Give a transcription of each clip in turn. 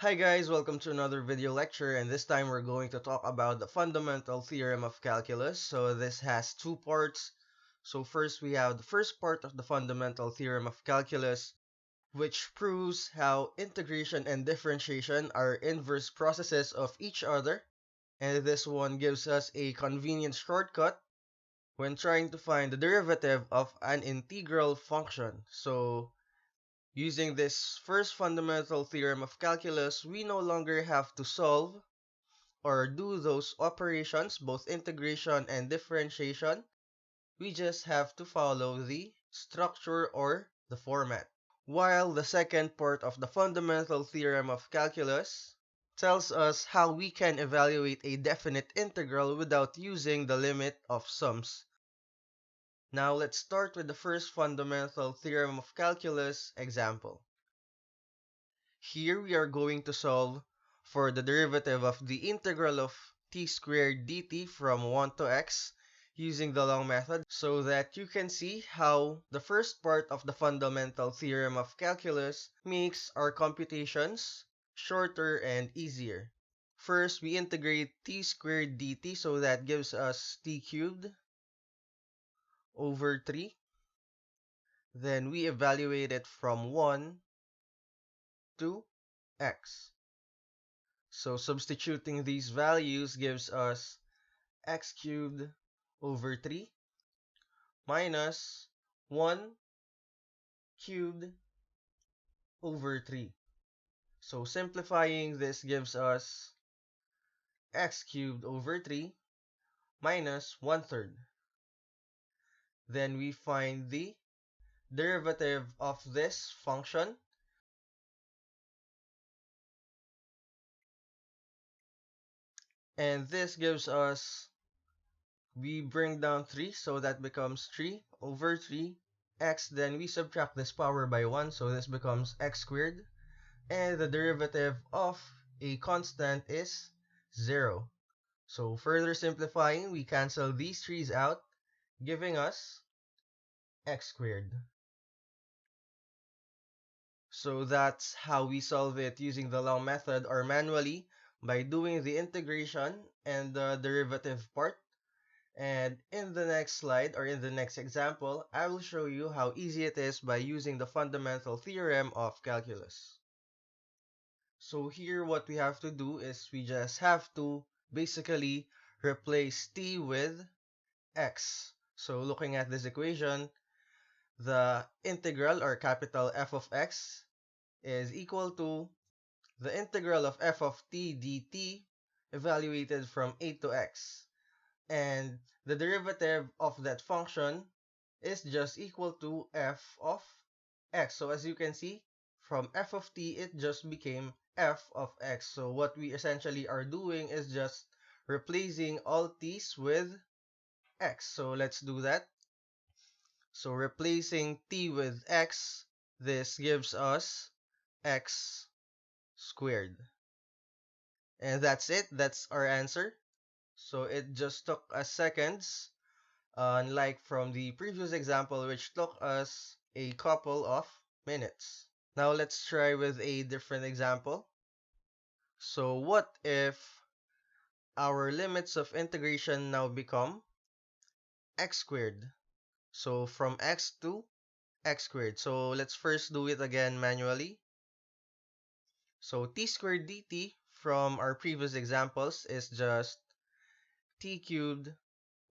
Hi guys, welcome to another video lecture, and this time we're going to talk about the fundamental theorem of calculus. So this has two parts. So first we have the first part of the fundamental theorem of calculus, which proves how integration and differentiation are inverse processes of each other. And this one gives us a convenient shortcut when trying to find the derivative of an integral function. So using this first fundamental theorem of calculus, we no longer have to solve or do those operations, both integration and differentiation. We just have to follow the structure or the format. While the second part of the fundamental theorem of calculus tells us how we can evaluate a definite integral without using the limit of sums. Now let's start with the first fundamental theorem of calculus example. Here we are going to solve for the derivative of the integral of t squared dt from 1 to x using the long method so that you can see how the first part of the fundamental theorem of calculus makes our computations shorter and easier. First, we integrate t squared dt, so that gives us t cubed over 3. Then we evaluate it from 1 to x. So substituting these values gives us x cubed over 3 minus 1 cubed over 3. So simplifying this gives us x cubed over 3 minus 1/3. Then we find the derivative of this function. And this gives us, we bring down 3, so that becomes 3 over 3 x. Then we subtract this power by 1, so this becomes x squared. And the derivative of a constant is 0. So further simplifying, we cancel these 3's out, giving us x squared. So that's how we solve it using the long method or manually by doing the integration and the derivative part. And in the next slide or in the next example, I will show you how easy it is by using the fundamental theorem of calculus. So here what we have to do is we just have to basically replace t with x. So looking at this equation, the integral or capital F of x is equal to the integral of f of t dt evaluated from a to x. And the derivative of that function is just equal to f of x. So as you can see, from f of t, it just became f of x. So what we essentially are doing is just replacing all t's with x. So let's do that. So replacing t with x, this gives us x squared. And that's it. That's our answer. So it just took us seconds, unlike from the previous example, which took us a couple of minutes. Now let's try with a different example. So what if our limits of integration now become x squared? So from x to x squared. So let's first do it again manually. So t squared dt from our previous examples is just t cubed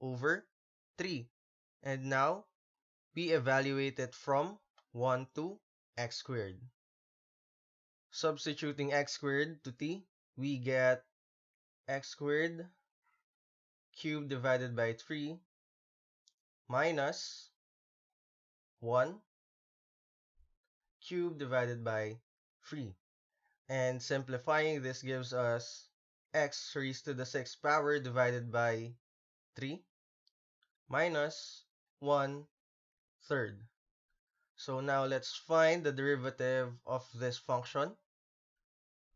over 3. And now we evaluate it from 1 to x squared. Substituting x squared to t, we get x squared cubed divided by 3 minus 1 cubed divided by 3. And simplifying this gives us x raised to the 6th power divided by 3 minus 1/3. So now let's find the derivative of this function,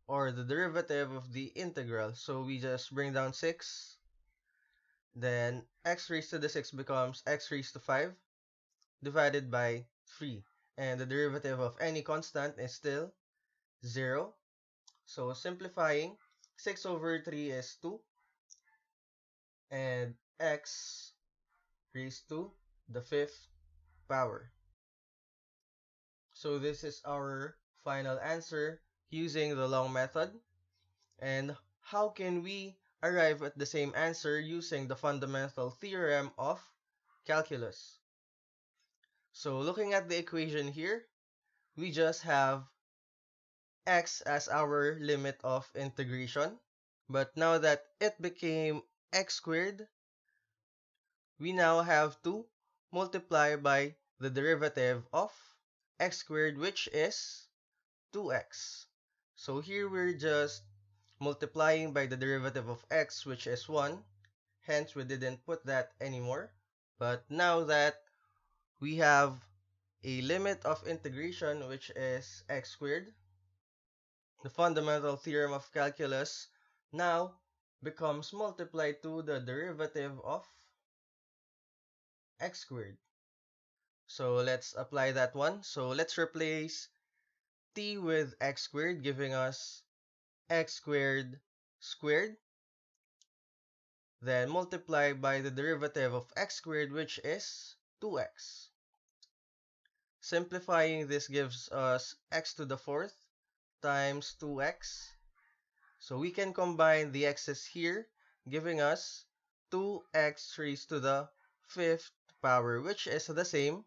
or the derivative of the integral. So we just bring down 6, then x raised to the 6 becomes x raised to 5 divided by 3. And the derivative of any constant is still 0. So simplifying, 6 over 3 is 2, and x raised to the fifth power. So this is our final answer using the long method. And how can we arrive at the same answer using the fundamental theorem of calculus? So looking at the equation here, we just have x as our limit of integration. But now that it became x squared, we now have to multiply by the derivative of x squared, which is 2x. So here we're just multiplying by the derivative of x, which is 1. Hence, we didn't put that anymore. But now that we have a limit of integration, which is x squared, the fundamental theorem of calculus now becomes multiplied to the derivative of x squared. So let's apply that one. So let's replace t with x squared, giving us x squared squared, then multiply by the derivative of x squared, which is 2x. Simplifying this gives us x to the fourth times 2x. So we can combine the x's here, giving us 2x raised to the fifth power, which is the same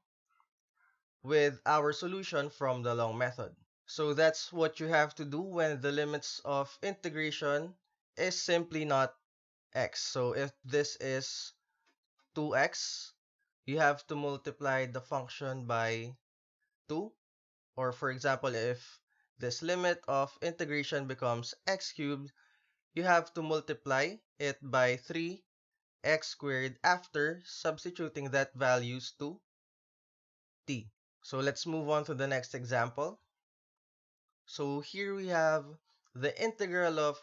with our solution from the long method. So that's what you have to do when the limits of integration is simply not x. So if this is 2x, you have to multiply the function by 2. Or for example, if this limit of integration becomes x cubed, you have to multiply it by 3x squared after substituting that values to t. So let's move on to the next example. So here we have the integral of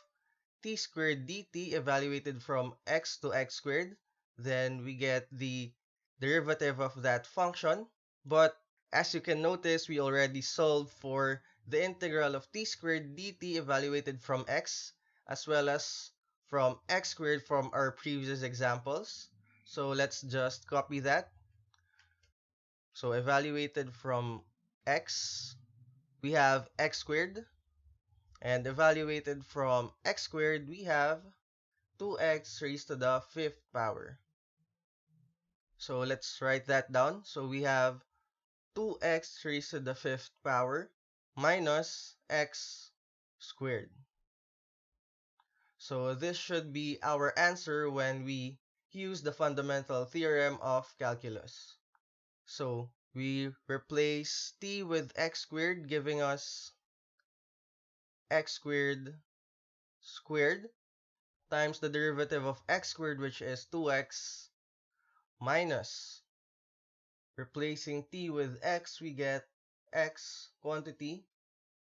t squared dt evaluated from x to x squared. Then we get the derivative of that function. But as you can notice, we already solved for the integral of t squared dt evaluated from x, as well as from x squared from our previous examples. So let's just copy that. So evaluated from x, we have x squared. And evaluated from x squared, we have 2x raised to the fifth power. So let's write that down. So we have 2x raised to the fifth power minus x squared. So this should be our answer when we use the fundamental theorem of calculus. So we replace t with x squared, giving us x squared squared times the derivative of x squared, which is 2x, minus, replacing t with x, we get x quantity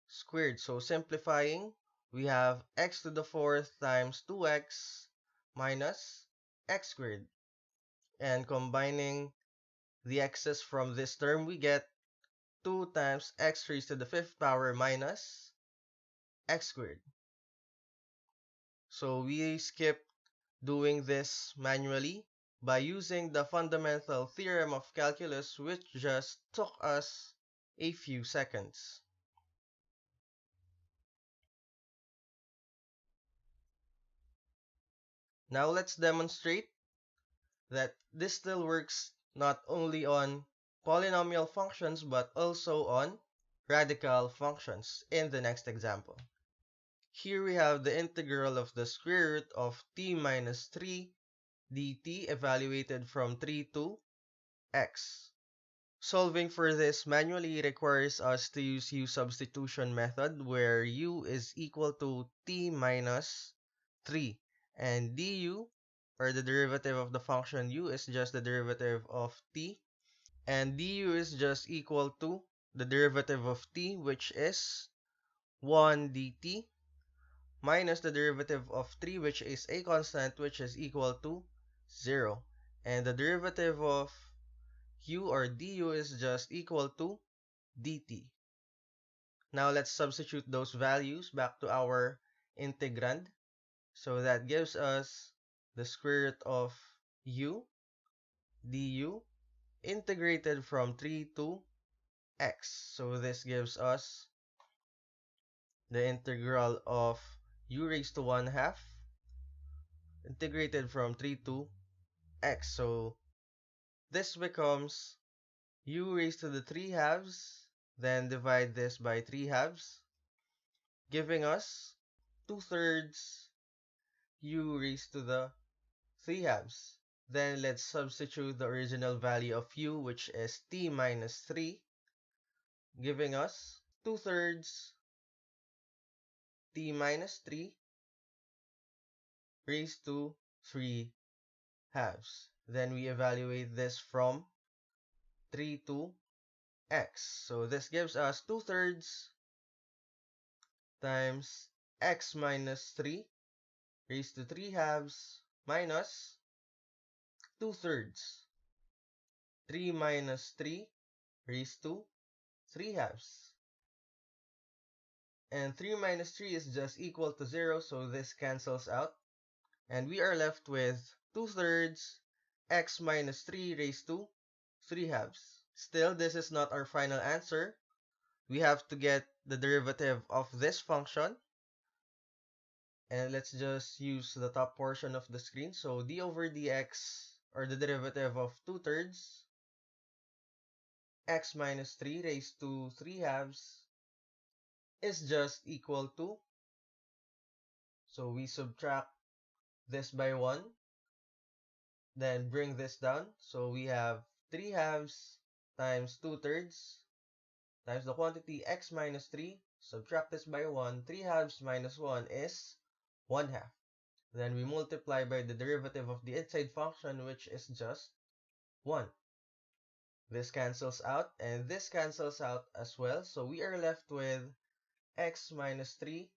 squared. So simplifying, we have x to the fourth times 2x minus x squared. And combining the x's from this term, we get 2 times x raised to the fifth power minus x squared. So we skip doing this manually by using the fundamental theorem of calculus, which just took us a few seconds. Now let's demonstrate that this still works not only on polynomial functions but also on radical functions in the next example. Here we have the integral of the square root of t minus 3 dt evaluated from 3 to x. Solving for this manually requires us to use u substitution method, where u is equal to t minus 3 and du, or the derivative of the function u, is just the derivative of t, and du is just equal to the derivative of t, which is 1 dt, minus the derivative of 3, which is a constant, which is equal to 0. And the derivative of u or du is just equal to dt. Now let's substitute those values back to our integrand. So that gives us the square root of u du integrated from 3 to x. So this gives us the integral of u raised to 1 half integrated from 3 to x. So this becomes u raised to the 3 halves, then divide this by 3 halves, giving us 2/3 u raised to the 3 halves. Then let's substitute the original value of u, which is t minus 3, giving us 2/3 t minus 3 raised to 3 halves. Then we evaluate this from 3 to x. So this gives us 2/3 times x minus 3 raised to 3 halves minus 2/3 3 minus 3 raised to 3 halves. And 3 minus 3 is just equal to 0, so this cancels out. And we are left with 2/3 x minus 3 raised to 3 halves. Still, this is not our final answer. We have to get the derivative of this function. And let's just use the top portion of the screen. So d over dx, or the derivative of 2/3 x minus 3 raised to 3 halves is just equal to, so we subtract this by 1, then bring this down. So we have 3 halves times 2/3 times the quantity x minus 3, subtract this by 1, 3 halves minus 1 is 1 half. Then we multiply by the derivative of the inside function, which is just 1. This cancels out, and this cancels out as well. So we are left with x minus 3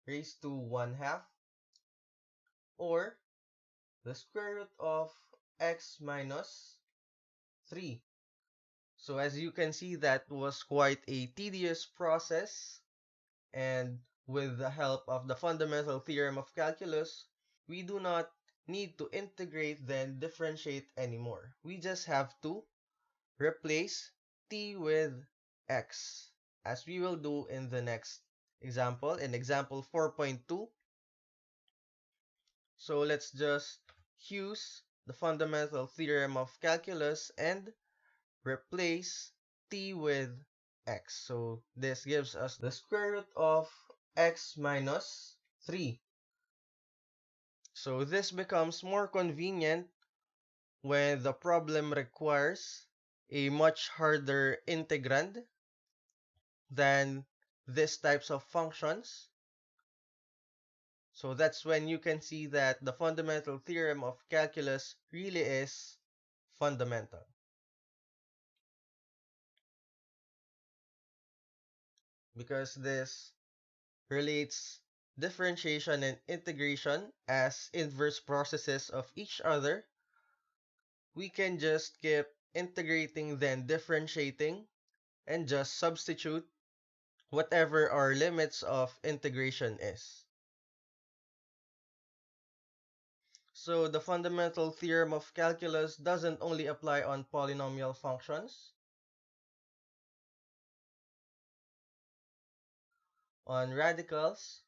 raised to 1 half, or the square root of x minus 3. So as you can see, that was quite a tedious process, and with the help of the fundamental theorem of calculus, we do not need to integrate then differentiate anymore. We just have to replace t with x, as we will do in the next example, in example 4.2. So let's just use the fundamental theorem of calculus and replace t with x. So this gives us the square root of x minus 3. So this becomes more convenient when the problem requires a much harder integrand than these types of functions. So that's when you can see that the fundamental theorem of calculus really is fundamental. Because this relates differentiation and integration as inverse processes of each other, we can just keep integrating then differentiating and just substitute whatever our limits of integration is. So the fundamental theorem of calculus doesn't only apply on polynomial functions, on radicals,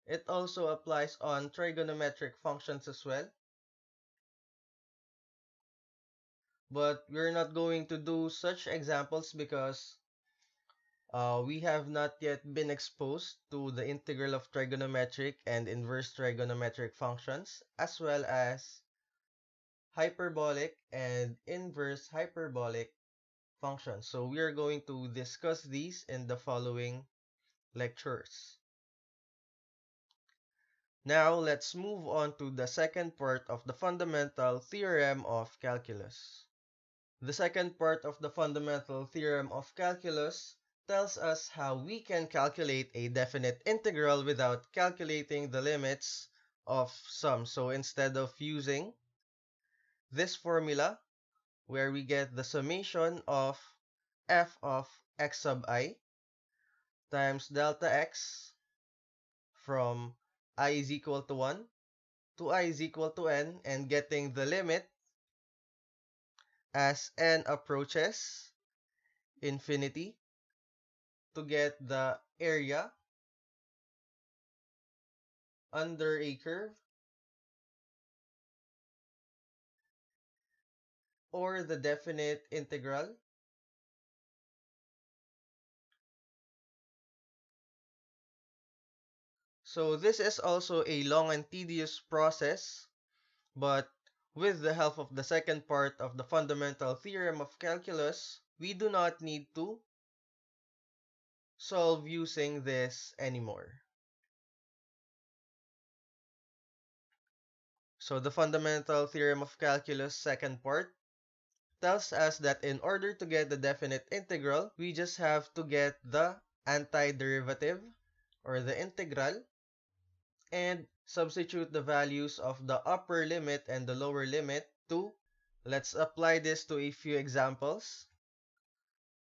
it also applies on trigonometric functions as well. But we're not going to do such examples because we have not yet been exposed to the integral of trigonometric and inverse trigonometric functions, as well as hyperbolic and inverse hyperbolic functions. So we are going to discuss these in the following lectures. Now let's move on to the second part of the fundamental theorem of calculus. The second part of the fundamental theorem of calculus tells us how we can calculate a definite integral without calculating the limits of sum. So instead of using this formula where we get the summation of f of x sub I times delta x from I is equal to 1 to I is equal to n, and getting the limit as n approaches infinity to get the area under a curve or the definite integral. So this is also a long and tedious process, but with the help of the second part of the fundamental theorem of calculus, we do not need to solve using this anymore. So the fundamental theorem of calculus second part tells us that in order to get the definite integral, we just have to get the antiderivative or the integral and substitute the values of the upper limit and the lower limit to. Let's apply this to a few examples.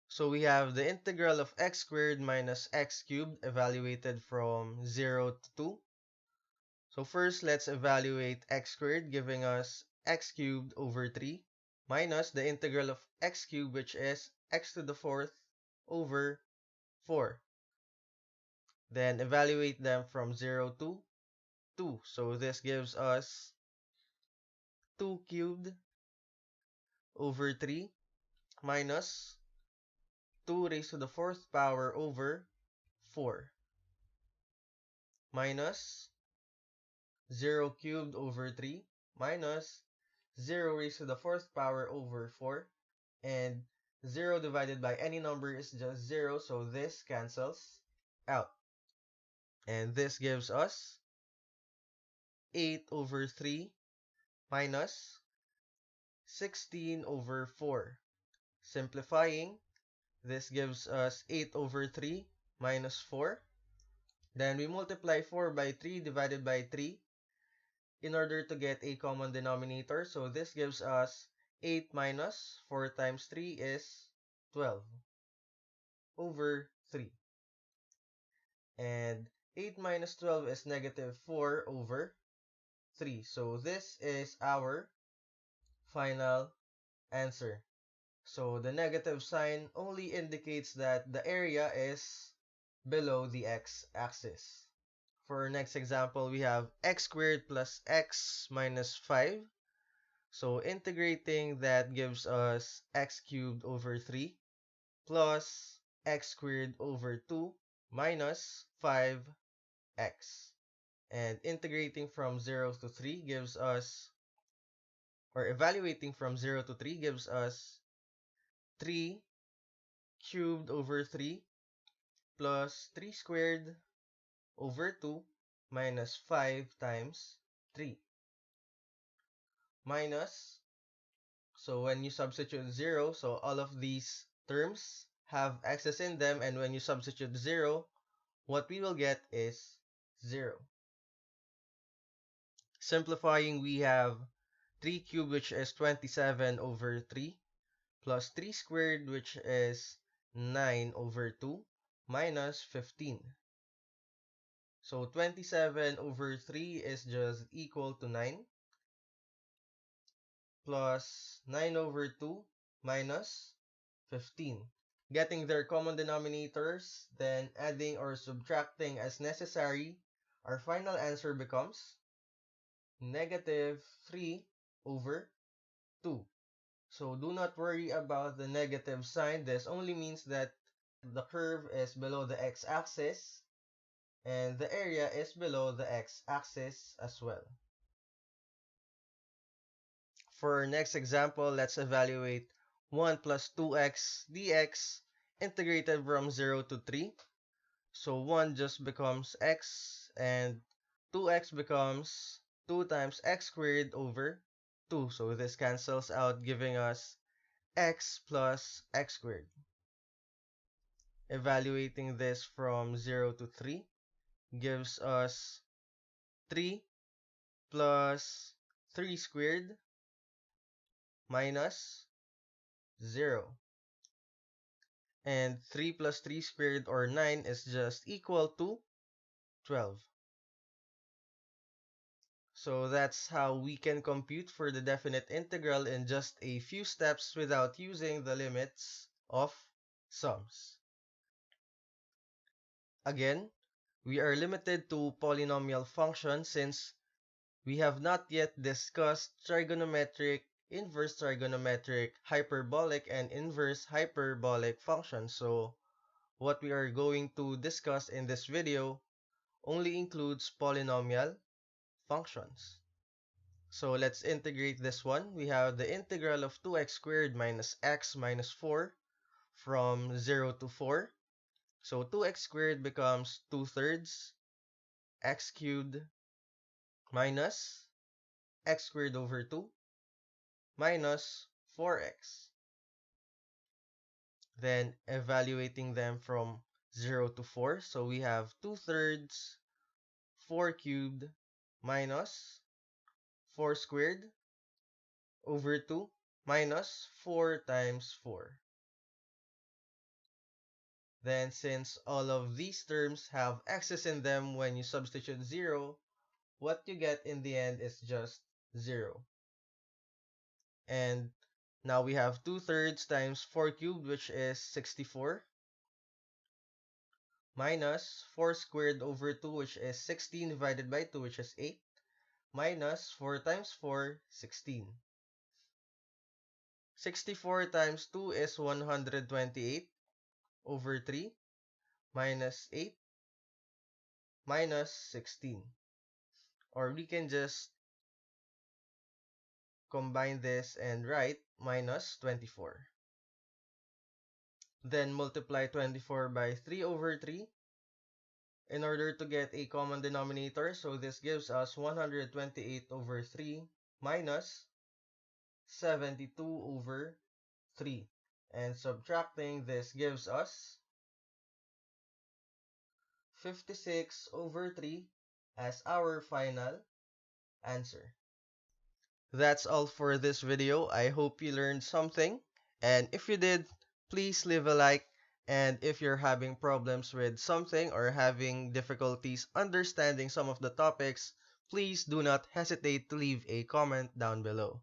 So we have the integral of x squared minus x cubed evaluated from 0 to 2. So first, let's evaluate x squared, giving us x cubed over 3 minus the integral of x cubed, which is x to the fourth over 4. Then evaluate them from 0 to 2. So this gives us 2 cubed over 3 minus 2 raised to the fourth power over 4 minus 0 cubed over 3 minus 0 raised to the fourth power over 4, and 0 divided by any number is just 0, so this cancels out. And this gives us 8 over 3 minus 16 over 4. Simplifying, this gives us 8 over 3 minus 4. Then we multiply 4 by 3 divided by 3 in order to get a common denominator. So this gives us 8 minus 4 times 3 is 12 over 3. And 8 minus 12 is negative 4 over 3. So this is our final answer. So the negative sign only indicates that the area is below the x-axis. For our next example, we have x squared plus x minus 5. So integrating that gives us x cubed over 3 plus x squared over 2 minus 5x. And integrating from 0 to 3 gives us, or evaluating from 0 to 3 gives us 3 cubed over 3 plus 3 squared over 2 minus 5 times 3 minus, so when you substitute 0, so all of these terms have x's in them, and when you substitute 0, what we will get is 0. Simplifying, we have 3 cubed, which is 27 over 3, plus 3 squared, which is 9 over 2, minus 15. So 27 over 3 is just equal to 9, plus 9 over 2 minus 15. Getting their common denominators, then adding or subtracting as necessary, our final answer becomes negative 3 over 2. So do not worry about the negative sign. This only means that the curve is below the x-axis and the area is below the x-axis as well. For our next example, let's evaluate 1 plus 2x dx integrated from 0 to 3. So 1 just becomes x, and 2x becomes 2 times x squared over 2. So this cancels out, giving us x plus x squared. Evaluating this from 0 to 3 gives us 3 plus 3 squared minus 0. And 3 plus 3 squared, or 9, is just equal to 12. So that's how we can compute for the definite integral in just a few steps without using the limits of sums. Again, we are limited to polynomial functions since we have not yet discussed trigonometric, inverse trigonometric, hyperbolic, and inverse hyperbolic functions. So what we are going to discuss in this video only includes polynomial functions. So let's integrate this one. We have the integral of 2x squared minus x minus 4 from 0 to 4. So 2x squared becomes 2/3 x cubed minus x squared over 2 minus 4x. Then evaluating them from 0 to 4. So we have 2/3 4 cubed minus 4 squared over 2 minus 4 times 4. Then since all of these terms have x's in them, when you substitute 0, what you get in the end is just 0. And now we have 2/3 times 4 cubed, which is 64, minus 4 squared over 2, which is 16 divided by 2, which is 8, minus 4 times 4, 16. 64 times 2 is 128 over 3, minus 8, minus 16. Or we can just combine this and write minus 24. Then multiply 24 by 3 over 3 in order to get a common denominator. So this gives us 128 over 3 minus 72 over 3. And subtracting this gives us 56 over 3 as our final answer. That's all for this video. I hope you learned something. And if you did, please leave a like. And if you're having problems with something or having difficulties understanding some of the topics, please do not hesitate to leave a comment down below.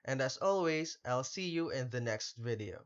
And as always, I'll see you in the next video.